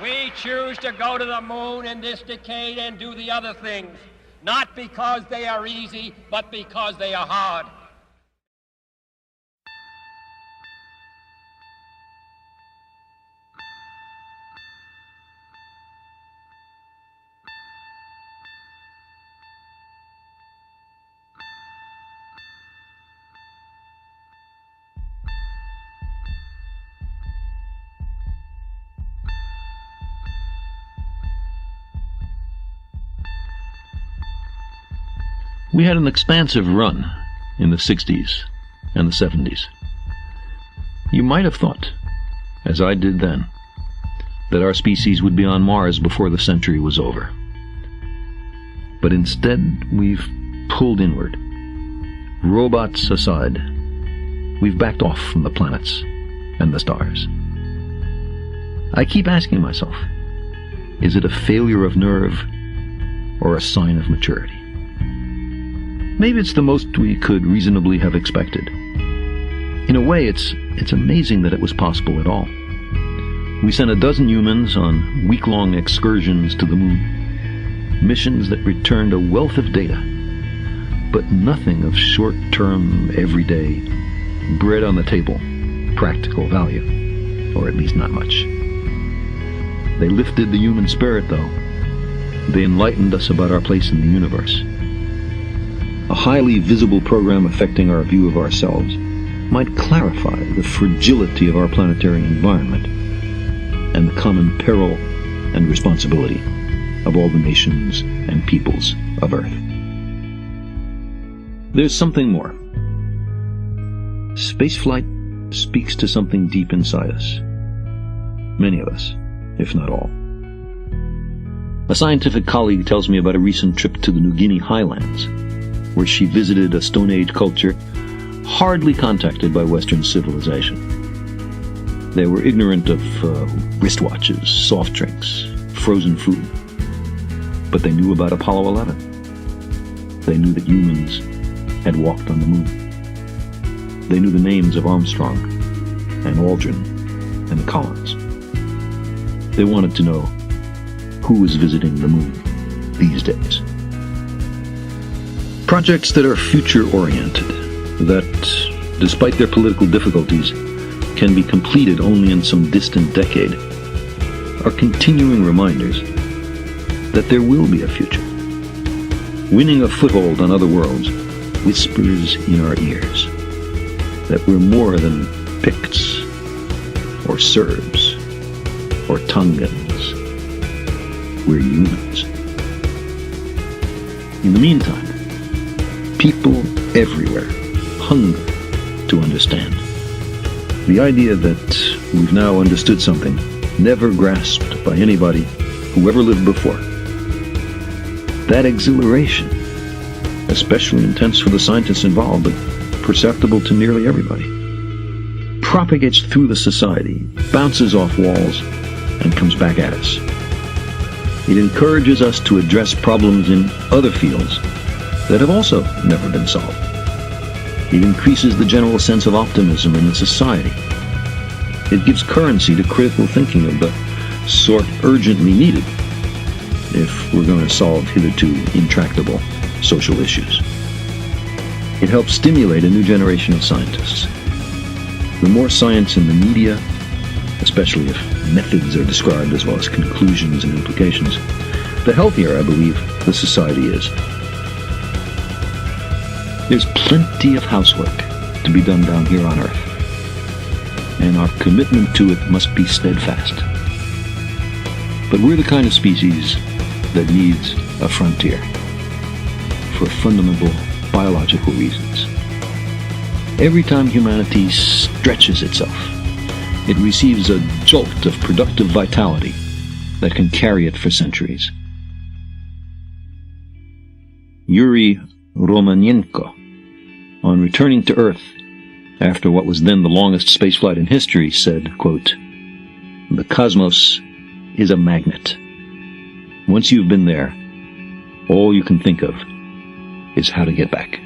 We choose to go to the moon in this decade and do the other things, not because they are easy, but because they are hard. We had an expansive run in the 60s and the 70s. You might have thought, as I did then, that our species would be on Mars before the century was over. But instead, we've pulled inward. Robots aside, we've backed off from the planets and the stars. I keep asking myself, is it a failure of nerve or a sign of maturity? Maybe it's the most we could reasonably have expected. In a way, it's amazing that it was possible at all. We sent 12 humans on week-long excursions to the moon, missions that returned a wealth of data, but nothing of short-term, everyday, bread on the table, practical value, or at least not much. They lifted the human spirit, though. They enlightened us about our place in the universe. A highly visible program affecting our view of ourselves might clarify the fragility of our planetary environment and the common peril and responsibility of all the nations and peoples of Earth. There's something more. Spaceflight speaks to something deep inside us. Many of us, if not all. A scientific colleague tells me about a recent trip to the New Guinea highlands, where she visited a Stone Age culture hardly contacted by Western civilization. They were ignorant of wristwatches, soft drinks, frozen food. But they knew about Apollo 11. They knew that humans had walked on the moon. They knew the names of Armstrong and Aldrin and Collins. They wanted to know who was visiting the moon these days. Projects that are future-oriented, that, despite their political difficulties, can be completed only in some distant decade, are continuing reminders that there will be a future. Winning a foothold on other worlds whispers in our ears that we're more than Picts, or Serbs, or Tongans. We're humans. In the meantime, people everywhere hunger to understand. The idea that we've now understood something never grasped by anybody who ever lived before. That exhilaration, especially intense for the scientists involved, but perceptible to nearly everybody, propagates through the society, bounces off walls, and comes back at us. It encourages us to address problems in other fields that have also never been solved. It increases the general sense of optimism in the society. It gives currency to critical thinking of the sort urgently needed if we're going to solve hitherto intractable social issues. It helps stimulate a new generation of scientists. The more science in the media, especially if methods are described as well as conclusions and implications, the healthier, I believe, the society is. There's plenty of housework to be done down here on Earth, and our commitment to it must be steadfast. But we're the kind of species that needs a frontier for fundamental biological reasons. Every time humanity stretches itself, it receives a jolt of productive vitality that can carry it for centuries. Yuri Romanenko, on returning to Earth after what was then the longest spaceflight in history, said, quote, "The cosmos is a magnet. Once you've been there, all you can think of is how to get back."